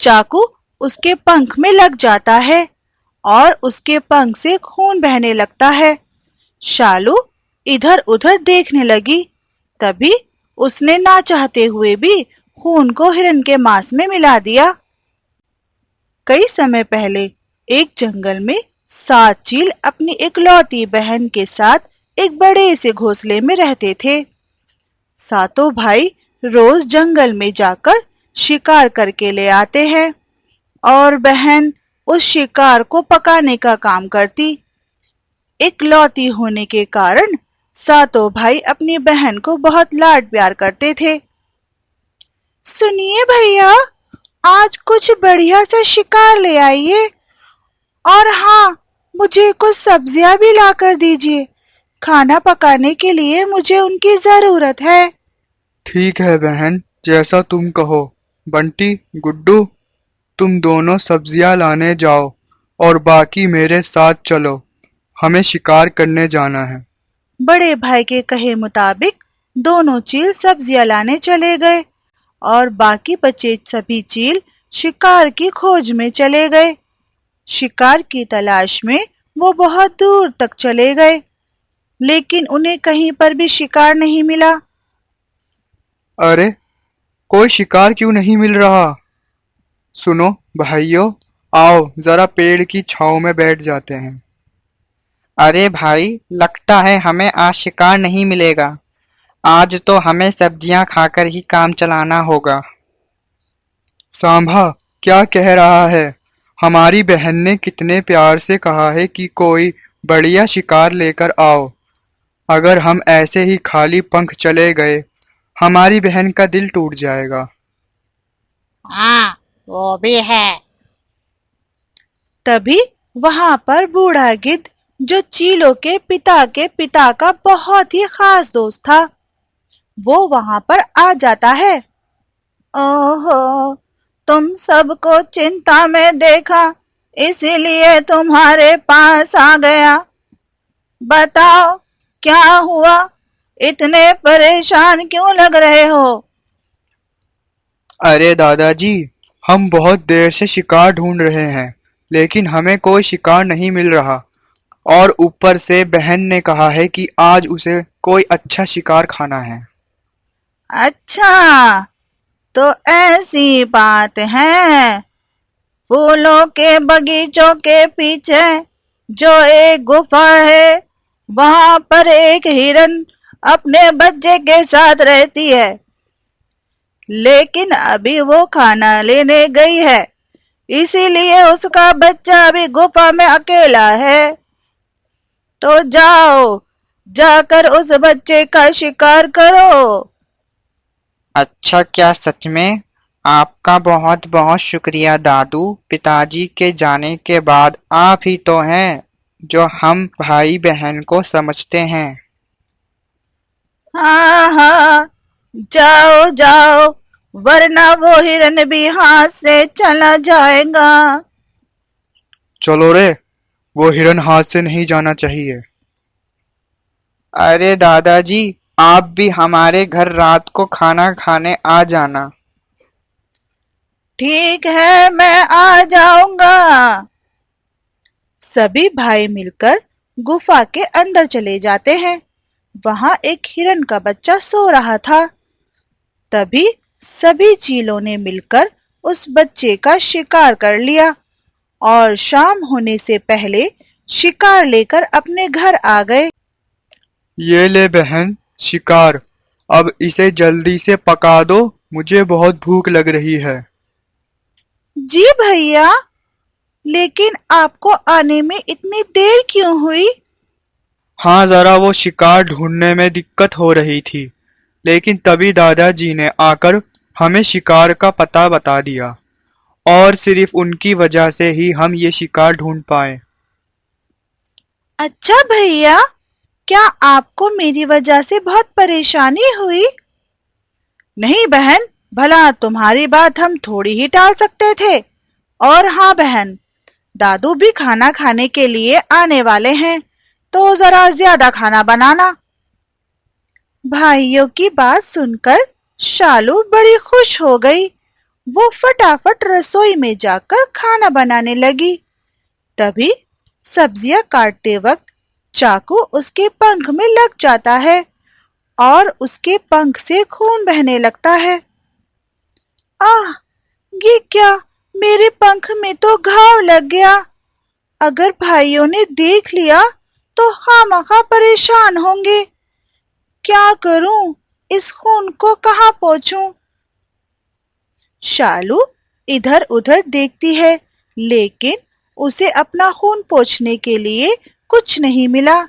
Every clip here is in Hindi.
चाकू उसके पंख में लग जाता है और उसके पंख से खून बहने लगता है। शालू इधर उधर देखने लगी। तभी उसने ना चाहते हुए भी खून को हिरन के मांस में मिला दिया। कई समय पहले एक जंगल में 7 चील अपनी इकलौती बहन के साथ एक बड़े से घोंसले में रहते थे। सातों भाई रोज जंगल में जाकर शिकार करके ले आते हैं और बहन उस शिकार को पकाने का काम करती। इकलौती होने के कारण सातों भाई अपनी बहन को बहुत लाड प्यार करते थे। सुनिए भैया, आज कुछ बढ़िया सा शिकार ले आइए और हाँ, मुझे कुछ सब्जियां भी ला कर दीजिए। खाना पकाने के लिए मुझे उनकी जरूरत है। ठीक है बहन, जैसा तुम कहो। बंटी, गुड्डू, तुम दोनों सब्जियां लाने जाओ और बाकी मेरे साथ चलो। हमें शिकार करने जाना है। बड़े भाई के कहे मुताबिक दोनों चील सब्जियां लाने चले गए और बाकी बचे सभी चील शिकार की खोज में चले गए। शिकार की तलाश में वो बहुत दूर तक चले गए, लेकिन उन्हें कहीं पर भी शिकार नहीं मिला। अरे, कोई शिकार क्यों नहीं मिल रहा? सुनो भाइयों, आओ जरा पेड़ की छांव में बैठ जाते हैं। अरे भाई, लगता है हमें आज शिकार नहीं मिलेगा। आज तो हमें सब्जियां खाकर ही काम चलाना होगा। सांभा क्या कह रहा है? हमारी बहन ने कितने प्यार से कहा है कि कोई बढ़िया शिकार लेकर आओ। अगर हम ऐसे ही खाली पंख चले गए, हमारी बहन का दिल टूट जाएगा। हाँ, वो भी है। तभी वहां पर बूढ़ा गिद्ध, जो चीलों के पिता का बहुत ही खास दोस्त था, वो वहां पर आ जाता है। ओहो, तुम सबको चिंता में देखा, इसीलिए तुम्हारे पास आ गया। बताओ क्या हुआ, इतने परेशान क्यों लग रहे हो? अरे दादाजी, हम बहुत देर से शिकार ढूंढ रहे हैं, लेकिन हमें कोई शिकार नहीं मिल रहा। और ऊपर से बहन ने कहा है कि आज उसे कोई अच्छा शिकार खाना है। अच्छा, तो ऐसी बात है। फूलों के बगीचों के पीछे जो एक गुफा है, वहां पर एक हिरन अपने बच्चे के साथ रहती है, लेकिन अभी वो खाना लेने गई है, इसीलिए उसका बच्चा अभी गुफा में अकेला है। तो जाओ, जाकर उस बच्चे का शिकार करो। अच्छा, क्या सच में? आपका बहुत बहुत शुक्रिया दादू। पिताजी के जाने के बाद आप ही तो हैं जो हम भाई बहन को समझते हैं। हाँ हाँ, जाओ जाओ, वरना वो हिरन भी हाथ से चला जाएगा। चलो रे, वो हिरन हाथ से नहीं जाना चाहिए। अरे दादाजी, आप भी हमारे घर रात को खाना खाने आ जाना। ठीक है, मैं आ जाऊंगा। सभी भाई मिलकर गुफा के अंदर चले जाते हैं। वहां एक हिरन का बच्चा सो रहा था। तभी सभी चीलों ने मिलकर उस बच्चे का शिकार कर लिया और शाम होने से पहले शिकार लेकर अपने घर आ गए। ये ले बहन, शिकार। अब इसे जल्दी से पका दो, मुझे बहुत भूख लग रही है। जी भैया, लेकिन आपको आने में इतनी देर क्यों हुई? हाँ, जरा वो शिकार ढूंढने में दिक्कत हो रही थी, लेकिन तभी दादाजी ने आकर हमें शिकार का पता बता दिया और सिर्फ उनकी वजह से ही हम ये शिकार ढूंढ पाए। अच्छा भैया, क्या आपको मेरी वजह से बहुत परेशानी हुई? नहीं बहन, भला तुम्हारी बात हम थोड़ी ही टाल सकते थे। और हाँ बहन, दादू भी खाना खाने के लिए आने वाले हैं, तो जरा ज्यादा खाना बनाना। भाइयों की बात सुनकर शालू बड़ी खुश हो गई वो फटाफट रसोई में जाकर खाना बनाने लगी। तभी सब्जियां काटते वक्त चाकू उसके पंख में लग जाता है और उसके पंख से खून बहने लगता है। आह! ये क्या? मेरे पंख में तो घाव लग गया। अगर भाइयों ने देख लिया तो खामखा परेशान होंगे। क्या करूं? इस खून को कहाँ पोंछूं? शालू इधर उधर देखती है, लेकिन उसे अपना खून पोंछने के लिए कुछ नहीं मिला।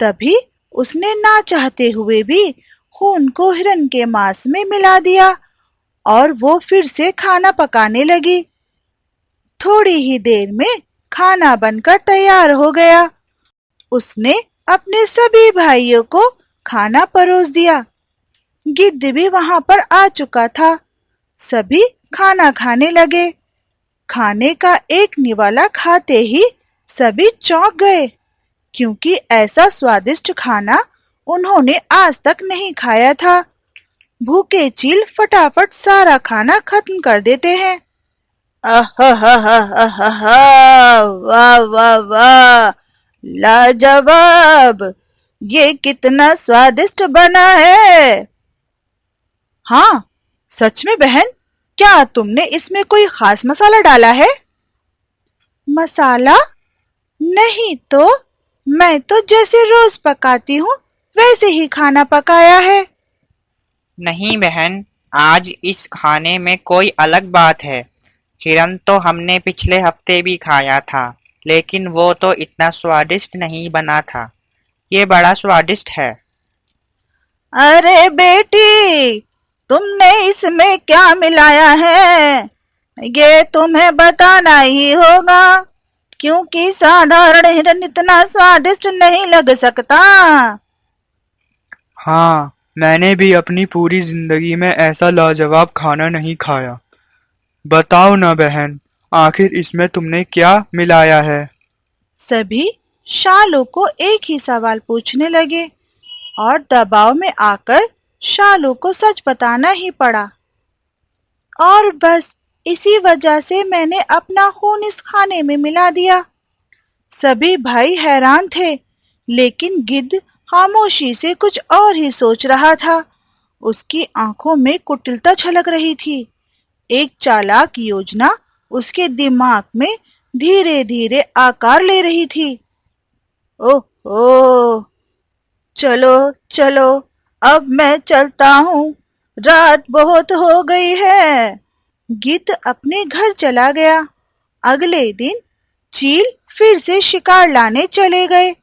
तभी उसने ना चाहते हुए भी खून को हिरन के मांस में मिला दिया और वो फिर से खाना पकाने लगी। थोड़ी ही देर में खाना बनकर तैयार हो गया। उसने अपने सभी भाइयों को खाना परोस दिया। गिद्ध भी वहां पर आ चुका था। सभी खाना खाने लगे। खाने का एक निवाला खाते ही सभी चौंक गए, क्योंकि ऐसा स्वादिष्ट खाना उन्होंने आज तक नहीं खाया था। भूखे चील फटाफट सारा खाना खत्म कर देते हैं। आहाहाहाहा, वाह वाह वाह, लाजवाब! ये कितना स्वादिष्ट बना है। हाँ, सच में बहन, क्या तुमने इसमें कोई खास मसाला डाला है? मसाला? नहीं तो, मैं तो जैसे रोज पकाती हूँ वैसे ही खाना पकाया है। नहीं बहन, आज इस खाने में कोई अलग बात है। हिरन तो हमने पिछले हफ्ते भी खाया था, लेकिन वो तो इतना स्वादिष्ट नहीं बना था। ये बड़ा स्वादिष्ट है। अरे बेटी, तुमने इसमें क्या मिलाया है? ये तुम्हें बताना ही होगा, क्योंकि साधारण हिरन इतना स्वादिष्ट नहीं लग सकता। हाँ, मैंने भी अपनी पूरी जिंदगी में ऐसा लाजवाब खाना नहीं खाया। बताओ ना बहन, आखिर इसमें तुमने क्या मिलाया है? सभी शालू को एक ही सवाल पूछने लगे और दबाव में आकर शालू को सच बताना ही पड़ा। और बस इसी वजह से मैंने अपना खून इस खाने में मिला दिया। सभी भाई हैरान थे, लेकिन गिद्ध खामोशी से कुछ और ही सोच रहा था। उसकी आंखों में कुटिलता छलक रही थी। एक चालाक योजना उसके दिमाग में धीरे धीरे आकार ले रही थी। ओह ओह, चलो चलो, अब मैं चलता हूँ, रात बहुत हो गई है। गिद्ध अपने घर चला गया। अगले दिन चील फिर से शिकार लाने चले गए,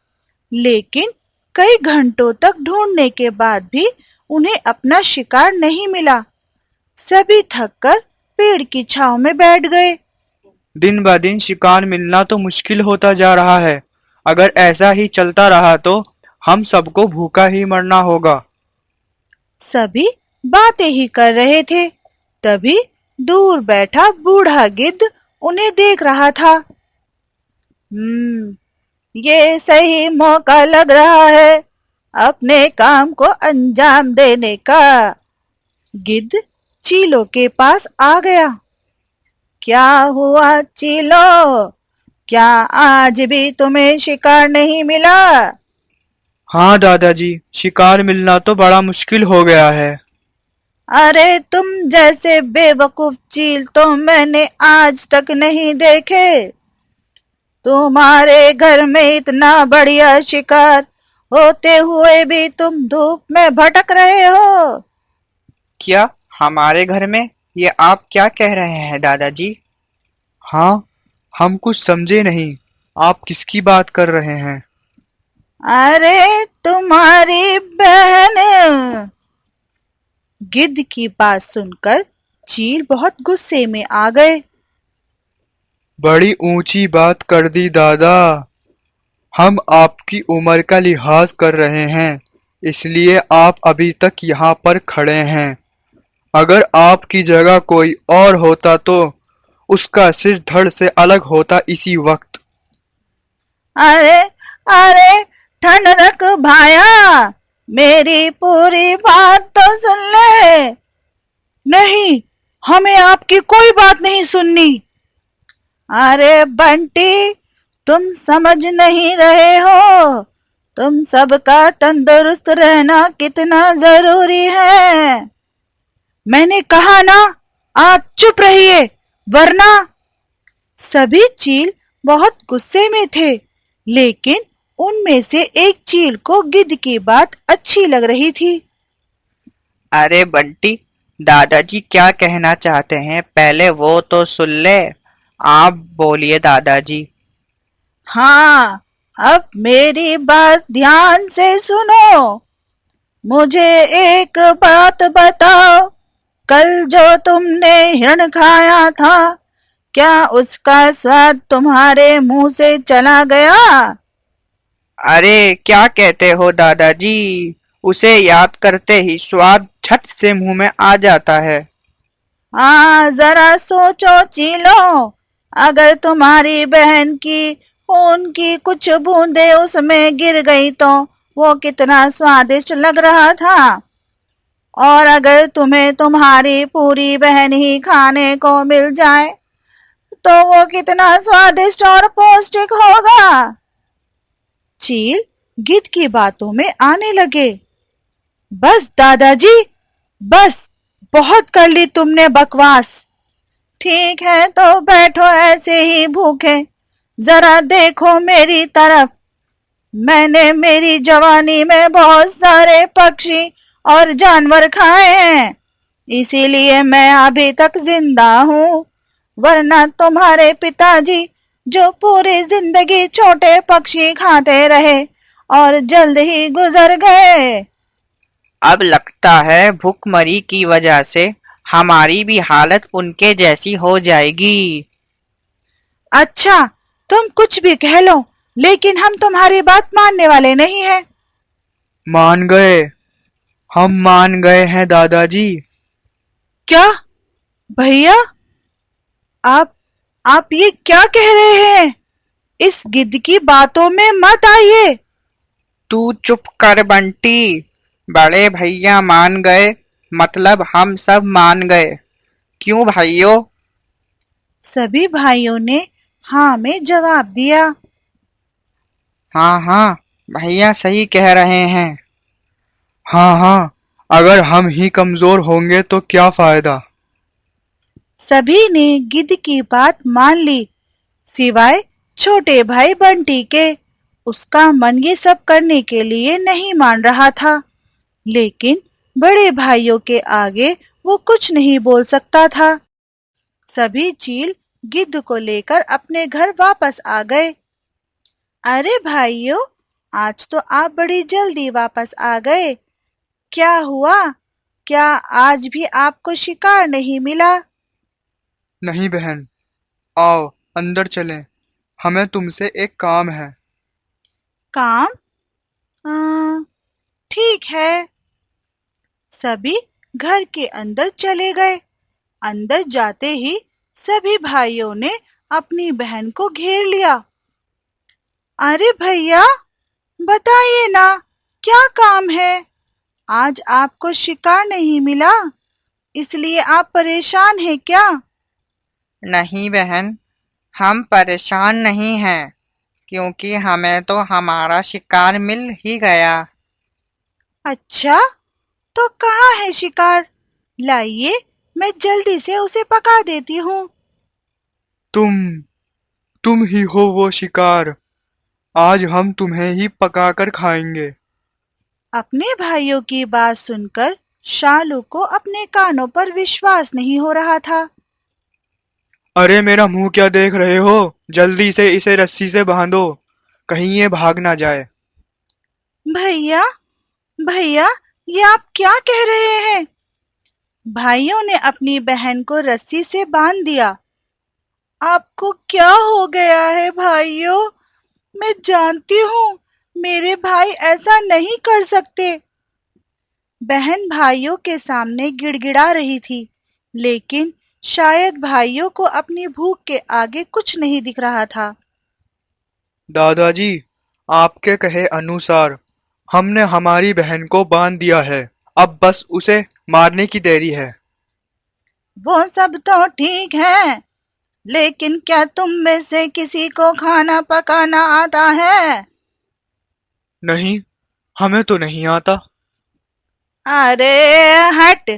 लेकिन कई घंटों तक ढूंढने के बाद भी उन्हें अपना शिकार नहीं मिला। सभी थककर पेड़ की छांव में बैठ गए। दिन ब दिन शिकार मिलना तो मुश्किल होता जा रहा है। अगर ऐसा ही चलता रहा तो हम सबको भूखा ही मरना होगा। सभी बातें ही कर रहे थे, तभी दूर बैठा बूढ़ा गिद्ध उन्हें देख रहा था। ये सही मौका लग रहा है अपने काम को अंजाम देने का। गिद्ध चीलों के पास आ गया। क्या हुआ चीलो? क्या आज भी तुम्हें शिकार नहीं मिला? हाँ दादाजी, शिकार मिलना तो बड़ा मुश्किल हो गया है। अरे तुम जैसे बेवकूफ चील तो मैंने आज तक नहीं देखे। तुम्हारे घर में इतना बढ़िया शिकार होते हुए भी तुम धूप में भटक रहे हो। क्या हमारे घर में? ये आप क्या कह रहे हैं दादाजी? हाँ, हम कुछ समझे नहीं। आप किसकी बात कर रहे हैं? अरे तुम्हारी बहन। गिद्ध की बात सुनकर चील बहुत गुस्से में आ गए। बड़ी ऊंची बात कर दी दादा। हम आपकी उम्र का लिहाज कर रहे हैं, इसलिए आप अभी तक यहाँ पर खड़े हैं। अगर आपकी जगह कोई और होता तो उसका सिर धड़ से अलग होता इसी वक्त। अरे अरे, ठंड रख भाया, मेरी पूरी बात तो सुन ले। नहीं, हमें आपकी कोई बात नहीं सुननी। अरे बंटी, तुम समझ नहीं रहे हो, तुम सबका तंदुरुस्त रहना कितना जरूरी है। मैंने कहा ना, आप चुप रहिए, वरना। सभी चील बहुत गुस्से में थे, लेकिन उनमें से एक चील को गिद्ध की बात अच्छी लग रही थी। अरे बंटी, दादाजी क्या कहना चाहते हैं पहले वो तो सुन ले। आप बोलिए दादाजी। हाँ, अब मेरी बात ध्यान से सुनो। मुझे एक बात बताओ, कल जो तुमने हिरण खाया था, क्या उसका स्वाद तुम्हारे मुंह से चला गया? अरे क्या कहते हो दादाजी, उसे याद करते ही स्वाद झट से मुंह में आ जाता है। हाँ, जरा सोचो चीलो, अगर तुम्हारी बहन की खून की कुछ बूंदें उसमें गिर गई तो वो कितना स्वादिष्ट लग रहा था, और अगर तुम्हें तुम्हारी पूरी बहन ही खाने को मिल जाए तो वो कितना स्वादिष्ट और पौष्टिक होगा। चील गिद्ध की बातों में आने लगे। बस दादाजी, बस, बहुत कर ली तुमने बकवास। ठीक है तो बैठो ऐसे ही भूखे, जरा देखो मेरी तरफ। मैंने मेरी जवानी में बहुत सारे पक्षी और जानवर खाए हैं, इसीलिए मैं अभी तक जिंदा हूँ, वरना तुम्हारे पिताजी जो पूरी जिंदगी छोटे पक्षी खाते रहे और जल्द ही गुजर गए। अब लगता है भूखमरी की वजह से हमारी भी हालत उनके जैसी हो जाएगी। अच्छा, तुम कुछ भी कह लो, लेकिन हम तुम्हारी बात मानने वाले नहीं हैं। मान गए, हम मान गए हैं दादाजी। क्या भैया, आप आप ये क्या कह रहे हैं? इस गिद्ध की बातों में मत आइए। तू चुप कर बंटी, बड़े भैया मान गए मतलब हम सब मान गए। क्यों भाइयों? सभी भाइयों ने हाँ में जवाब दिया। हाँ हाँ, भैया सही कह रहे हैं। हाँ हाँ, अगर हम ही कमजोर होंगे तो क्या फायदा। सभी ने गिद्ध की बात मान ली, सिवाय छोटे भाई बंटी के। उसका मन ये सब करने के लिए नहीं मान रहा था, लेकिन बड़े भाइयों के आगे वो कुछ नहीं बोल सकता था। सभी चील गिद्ध को लेकर अपने घर वापस आ गए। अरे भाइयों, आज तो आप बड़ी जल्दी वापस आ गए। क्या हुआ? क्या आज भी आपको शिकार नहीं मिला? नहीं बहन, आओ अंदर चलें, हमें तुमसे एक काम है। काम? ठीक है। सभी घर के अंदर चले गए। अंदर जाते ही सभी भाइयों ने अपनी बहन को घेर लिया। अरे भैया, बताइए ना, क्या काम है? आज आपको शिकार नहीं मिला, इसलिए आप परेशान हैं क्या? नहीं बहन, हम परेशान नहीं हैं, क्योंकि हमें तो हमारा शिकार मिल ही गया। अच्छा, तो कहाँ है शिकार? लाइए, मैं जल्दी से उसे पका देती हूँ। तुम तुम ही हो वो शिकार, आज हम तुम्हें ही पकाकर खाएंगे। अपने भाइयों की बात सुनकर शालू को अपने कानों पर विश्वास नहीं हो रहा था। अरे मेरा मुंह क्या देख रहे हो, जल्दी से इसे रस्सी से बांधो, कहीं ये भाग ना जाए। भैया, भैया, ये आप क्या कह रहे हैं? भाइयों ने अपनी बहन को रस्सी से बांध दिया। आपको क्या हो गया है भाइयों? मैं जानती हूँ मेरे भाई ऐसा नहीं कर सकते। बहन भाइयों के सामने गिड़गिड़ा रही थी, लेकिन शायद भाइयों को अपनी भूख के आगे कुछ नहीं दिख रहा था। दादाजी, आपके कहे अनुसार हमने हमारी बहन को बांध दिया है, अब बस उसे मारने की देरी है। वो सब तो ठीक है, लेकिन क्या तुम में से किसी को खाना पकाना आता है? नहीं, हमें तो नहीं आता। अरे हट,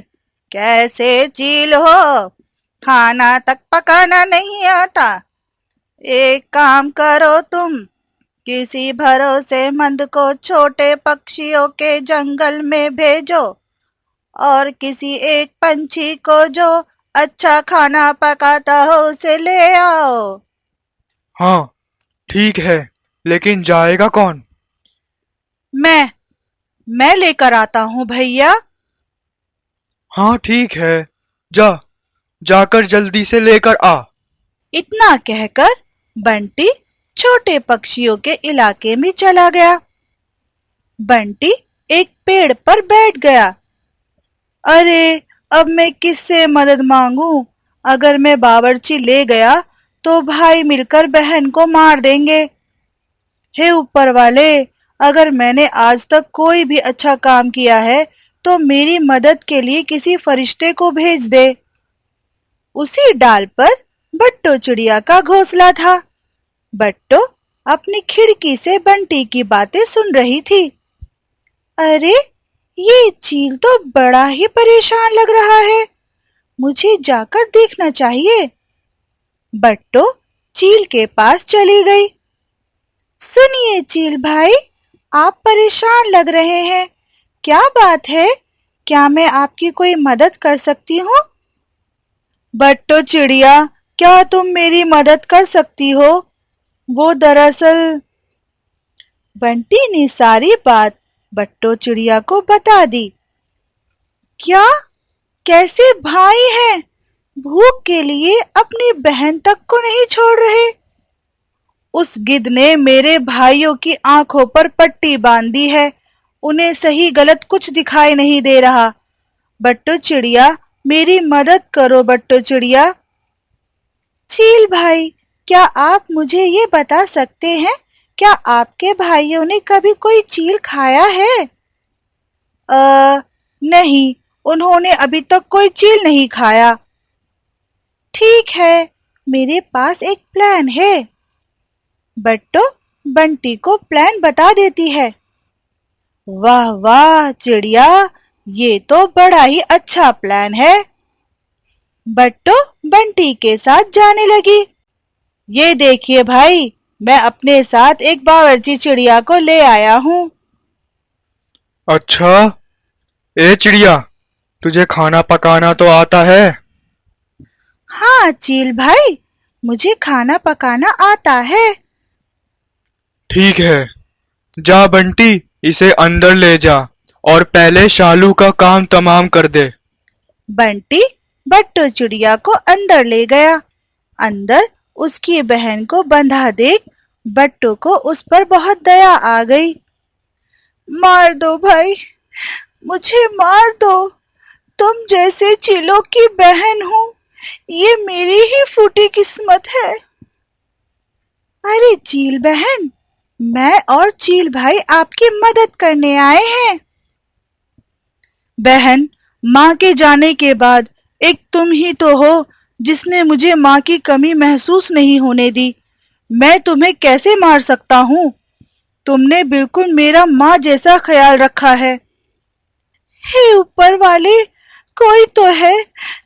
कैसे चील हो, खाना तक पकाना नहीं आता। एक काम करो तुम, किसी भरोसेमंद को छोटे पक्षियों के जंगल में भेजो और किसी एक पंछी को जो अच्छा खाना पकाता हो उसे ले आओ। हाँ, ठीक है, लेकिन जाएगा कौन? मैं मैं लेकर आता हूँ भैया। हाँ ठीक है, जा, जाकर जल्दी से लेकर आ। इतना कहकर बंटी छोटे पक्षियों के इलाके में चला गया। बंटी एक पेड़ पर बैठ गया। अरे, अब मैं किससे मदद मांगू? अगर मैं बावर्ची ले गया तो भाई मिलकर बहन को मार देंगे। हे ऊपर वाले, अगर मैंने आज तक कोई भी अच्छा काम किया है तो मेरी मदद के लिए किसी फरिश्ते को भेज दे। उसी डाल पर बट्टो चिड़िया का घोंसला था। बट्टो अपनी खिड़की से बंटी की बातें सुन रही थी। अरे, ये चील तो बड़ा ही परेशान लग रहा है, मुझे जाकर देखना चाहिए। बट्टो चील के पास चली गई। सुनिए चील भाई, आप परेशान लग रहे हैं, क्या बात है? क्या मैं आपकी कोई मदद कर सकती हूँ? बट्टो चिड़िया, क्या तुम मेरी मदद कर सकती हो? वो दरअसल बंटी ने सारी बात बट्टो चिड़िया को बता दी। क्या? कैसे भाई हैं? भूख के लिए अपनी बहन तक को नहीं छोड़ रहे। उस गिद्ध ने मेरे भाइयों की आंखों पर पट्टी बांध दी है, उन्हें सही गलत कुछ दिखाई नहीं दे रहा। बट्टो चिड़िया, मेरी मदद करो बट्टो चिड़िया। चील भाई, क्या आप मुझे ये बता सकते हैं, क्या आपके भाइयों ने कभी कोई चील खाया है? नहीं, उन्होंने अभी तक कोई चील नहीं खाया। ठीक है, मेरे पास एक प्लान है। बट्टो बंटी को प्लान बता देती है। वाह वाह चिड़िया, ये तो बड़ा ही अच्छा प्लान है। बट्टो बंटी के साथ जाने लगी। ये देखिए भाई, मैं अपने साथ एक बावर्ची चिड़िया को ले आया हूँ। अच्छा, ए चिड़िया, तुझे खाना पकाना तो आता है? हाँ चील भाई, मुझे खाना पकाना आता है। ठीक है, जा बंटी, इसे अंदर ले जा और पहले शालू का काम तमाम कर दे। बंटी बट्टो चिड़िया को अंदर ले गया। अंदर उसकी बहन को बंधा देख बट्टो को उस पर बहुत दया आ गई। मार दो भाई, मुझे मार दो, तुम जैसे चीलों की बहन हूँ, ये मेरी ही फूटी किस्मत है। अरे चील बहन, मैं और चील भाई आपकी मदद करने आए हैं। बहन, माँ के जाने के बाद एक तुम ही तो हो जिसने मुझे माँ की कमी महसूस नहीं होने दी। मैं तुम्हें कैसे मार सकता हूँ? तुमने बिल्कुल मेरा माँ जैसा ख्याल रखा है। हे ऊपर वाले, कोई तो है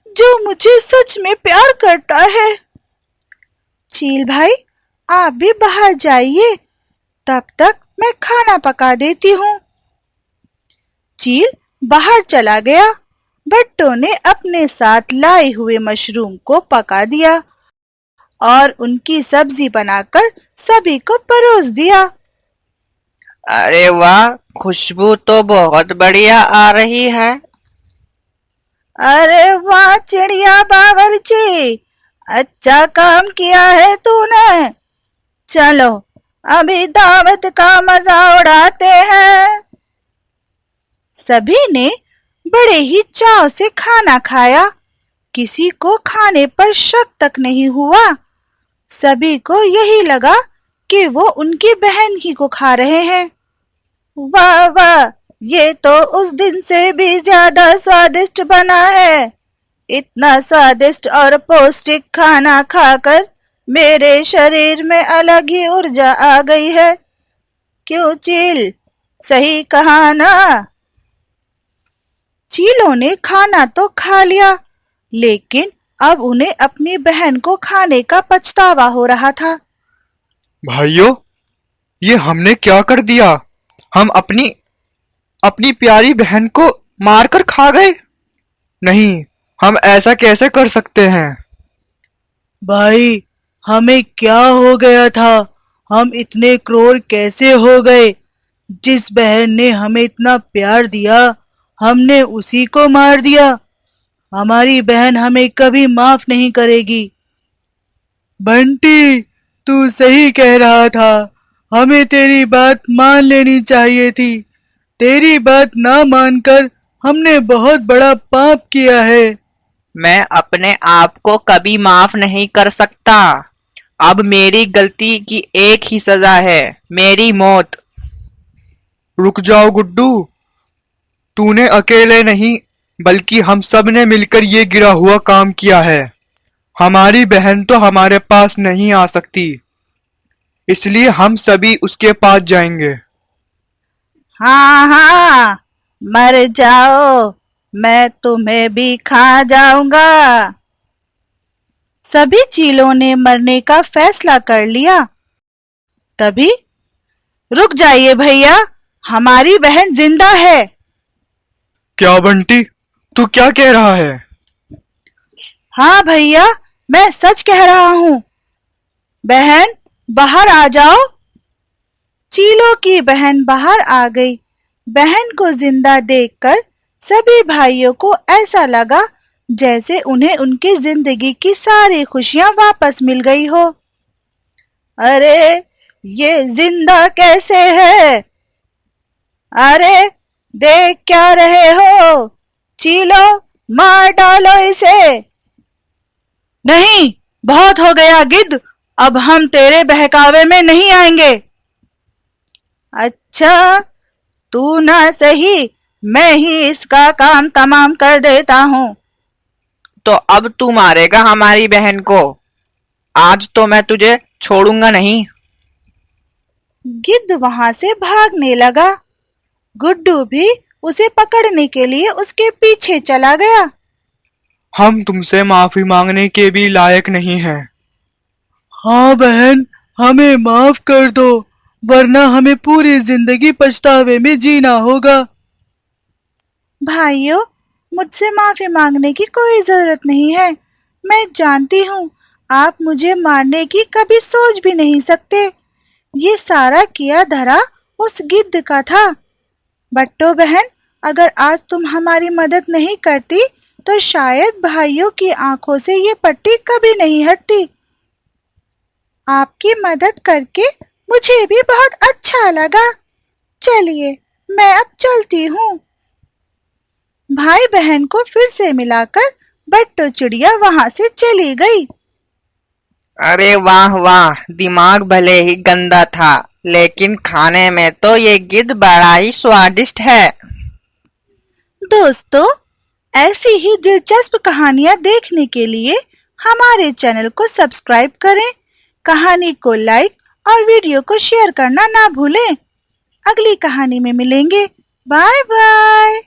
जो मुझे सच में प्यार करता है। चील भाई, आप भी बाहर जाइए, तब तक मैं खाना पका देती हूँ। चील बाहर चला गया। बट्टो ने अपने साथ लाए हुए मशरूम को पका दिया और उनकी सब्जी बनाकर सभी को परोस दिया। अरे वाह, खुशबू तो बहुत बढ़िया आ रही है। अरे वाह चिड़िया बावर्ची, अच्छा काम किया है तूने। चलो, अभी दावत का मजा उड़ाते हैं। सभी ने बड़े ही चाव से खाना खाया। किसी को खाने पर शक तक नहीं हुआ। सभी को यही लगा कि वो उनकी बहन ही को खा रहे हैं। वाह वाह, ये तो उस दिन से भी ज्यादा स्वादिष्ट बना है। इतना स्वादिष्ट और पौष्टिक खाना खाकर मेरे शरीर में अलग ही ऊर्जा आ गई है। क्यों चील, सही कहा ना? चीलों ने खाना तो खा लिया, लेकिन अब उन्हें अपनी बहन को खाने का पछतावा हो रहा था। भाइयों, ये हमने क्या कर दिया? हम अपनी अपनी प्यारी बहन को मारकर खा गए। नहीं, हम ऐसा कैसे कर सकते हैं? भाई, हमें क्या हो गया था? हम इतने क्रूर कैसे हो गए? जिस बहन ने हमें इतना प्यार दिया, हमने उसी को मार दिया। हमारी बहन हमें कभी माफ नहीं करेगी। बंटी, तू सही कह रहा था। हमें तेरी बात मान लेनी चाहिए थी। तेरी बात ना मानकर हमने बहुत बड़ा पाप किया है। मैं अपने आप को कभी माफ नहीं कर सकता। अब मेरी गलती की एक ही सजा है, मेरी मौत। रुक जाओ गुड्डू, तूने अकेले नहीं बल्कि हम सब ने मिलकर ये गिरा हुआ काम किया है। हमारी बहन तो हमारे पास नहीं आ सकती, इसलिए हम सभी उसके पास जाएंगे। हाँ हाँ, मर जाओ, मैं तुम्हें भी खा जाऊंगा। सभी चीलों ने मरने का फैसला कर लिया। तभी, रुक जाइए भैया, हमारी बहन जिंदा है। क्या बंटी, तू क्या कह रहा है? हाँ भैया, मैं सच कह रहा हूँ। बहन, बाहर आ जाओ। चीलों की बहन बाहर आ गई। बहन को जिंदा देखकर सभी भाइयों को ऐसा लगा जैसे उन्हें उनकी जिंदगी की सारी खुशियां वापस मिल गई हो। अरे, ये जिंदा कैसे है? अरे, देख क्या रहे हो? चीलो, मार डालो इसे। नहीं, बहुत हो गया गिद्ध, अब हम तेरे बहकावे में नहीं आएंगे। अच्छा, तू ना सही, मैं ही इसका काम तमाम कर देता हूँ। तो अब तू मारेगा हमारी बहन को? आज तो मैं तुझे छोड़ूंगा नहीं। गिद्ध वहां से भागने लगा। गुड्डू भी उसे पकड़ने के लिए उसके पीछे चला गया। हम तुमसे माफी मांगने के भी लायक नहीं हैं। हाँ बहन, हमें माफ कर दो, वरना हमें पूरी जिंदगी पछतावे में जीना होगा। भाइयों, मुझसे माफी मांगने की कोई जरूरत नहीं है। मैं जानती हूँ आप मुझे मारने की कभी सोच भी नहीं सकते। ये सारा किया धरा उस गिद्ध का था। बट्टो बहन, अगर आज तुम हमारी मदद नहीं करती तो शायद भाइयों की आंखों से ये पट्टी कभी नहीं हटती। आपकी मदद करके मुझे भी बहुत अच्छा लगा। चलिए, मैं अब चलती हूँ। भाई बहन को फिर से मिलाकर बट्टो चिड़िया वहां से चली गई। अरे वाह वाह, दिमाग भले ही गंदा था, लेकिन खाने में तो ये गिद्ध बड़ा ही स्वादिष्ट है। दोस्तों, ऐसी ही दिलचस्प कहानियां देखने के लिए हमारे चैनल को सब्सक्राइब करें, कहानी को लाइक और वीडियो को शेयर करना ना भूलें। अगली कहानी में मिलेंगे। Bye bye.